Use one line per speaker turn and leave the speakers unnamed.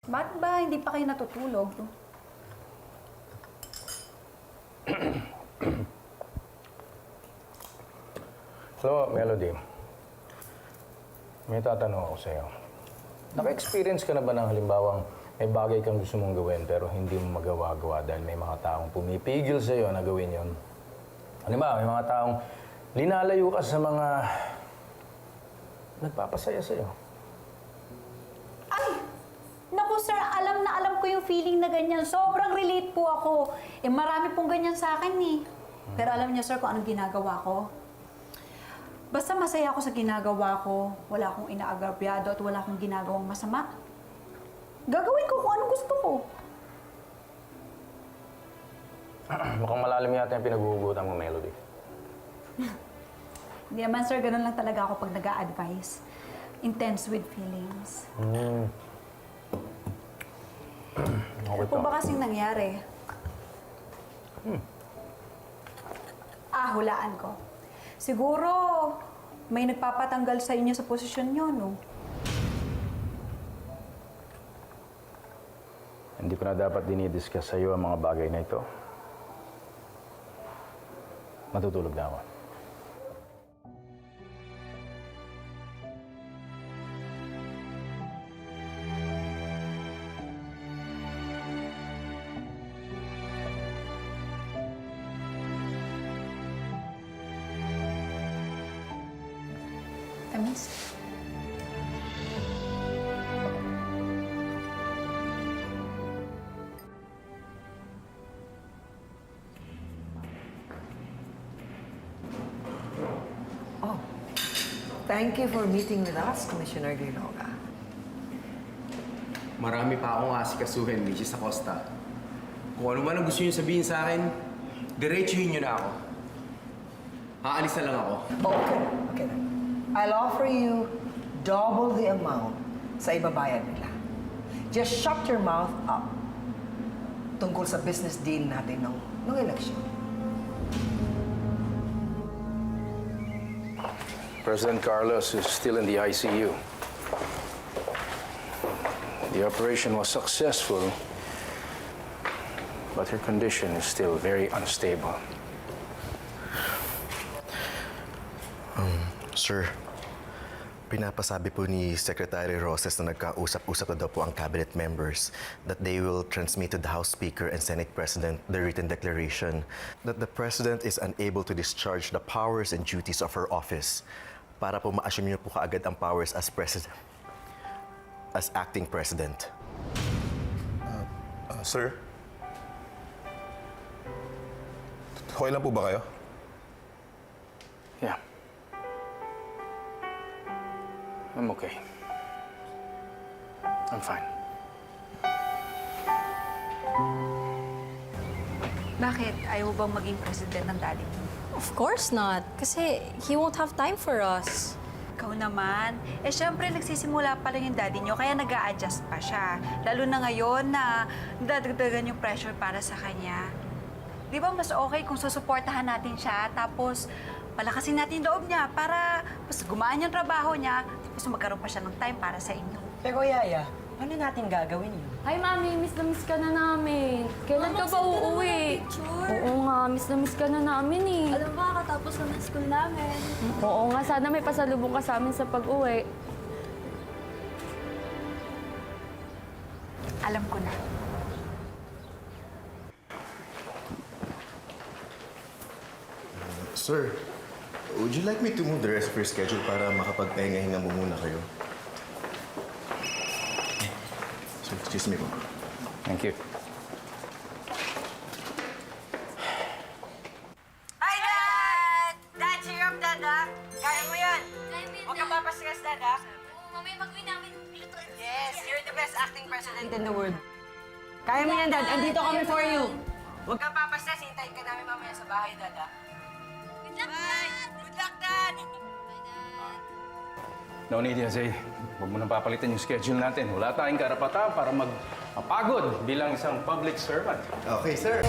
Ba't ba hindi pa kayo natutulog?
Hello, Melody. May tatanong ako sa'yo. Naka-experience ka na ba ng halimbawang may bagay kang gusto mong gawin pero hindi mo magawa-gawa dahil may mga taong pumipigil sa'yo na gawin yon? Halimbawa, may mga taong linalayo ka sa mga nagpapasaya sa'yo.
Ay! Naku sir, alam na alam ko yung feeling na ganyan. Sobrang relate po ako. Eh marami pong ganyan sa akin eh. Pero alam niyo sir kung anong ginagawa ko? Basta masaya ako sa ginagawa ko, wala akong inaagrabyado at wala akong ginagawang masama. Gagawin ko kung anong gusto ko.
Mukhang malalim yata yung pinag-uugutan mo, Melody.
Hindi naman sir, ganun lang talaga ako pag nag-a-advise. Intense with feelings.
Okay
Kung ba kasing nangyari? Hulaan ko. Siguro, may nagpapatanggal sa inyo sa posisyon nyo, no?
Hindi ko na dapat dinidiscuss sa'yo ang mga bagay na ito. Matutulog na ako.
Tamis.
Oh, thank you for meeting with us, Commissioner Guiloga.
Marami pa akong asikasuhin, Mrs. Acosta. Kung ano man ang gusto niyo sabihin sa akin, diretsuhin niyo na ako. Aalis na lang ako.
Okay. I'll offer you double the amount sa ibabayad nila. Just shut your mouth up tungkol sa business deal natin nung election.
President Carlos is still in the ICU. The operation was successful, but her condition is still very unstable.
Sir, pinapasabi po ni Secretary Roses na nagkausap-usap na daw po ang cabinet members that they will transmit to the House Speaker and Senate President the written declaration that the President is unable to discharge the powers and duties of her office para po ma-assume niyo po kaagad ang powers as President, as acting President.
Sir? Okay lang po ba kayo?
Yeah. I'm okay. I'm fine.
Bakit? Ayaw bang maging president ng daddy mo?
Of course not. Kasi he won't have time for us.
Ikaw naman. Eh, syempre, nagsisimula pa lang yung daddy nyo, kaya nag-a-adjust pa siya. Lalo na ngayon na dadagdagan yung pressure para sa kanya. Di ba mas okay kung susuportahan natin siya, tapos palakasin natin yung loob niya para mas gumaan yung trabaho niya, tapos magkaroon pa siya ng time para sa inyo.
Pero Yaya, ano natin gagawin yun?
Ay, Mami, miss na miss ka na namin. Kailan ka ba uuwi? Oo nga, miss na miss ka na namin eh.
Alam mo, kakatapos na ng school namin.
Oo nga, sana may pasalubong ka sa amin sa pag-uwi.
Alam ko na.
Sir, would you like me to move the rest of your schedule para makapagpahinga-hinga mo muna kayo? So, excuse me po.
Thank you.
Hi, Dad! Dad, cheer up, Dad, ha? Kaya mo yan. Huwag ka papastress, Dad, ha?
Mamaya mag-uwi namin.
Yes, you're the best acting president in the world. Kaya mo yan, Dad. Andito kami for you. Huwag ka papastress. Hintayin ka namin mamaya sa bahay, Dad, ha?
Good luck,
Bye!
Dad!
Good luck, Dad!
Bye, Dad!
No need, Jose. Huwag mo nang papalitan yung schedule natin. Wala tayong karapatan para mapagod bilang isang public servant.
Okay, sir.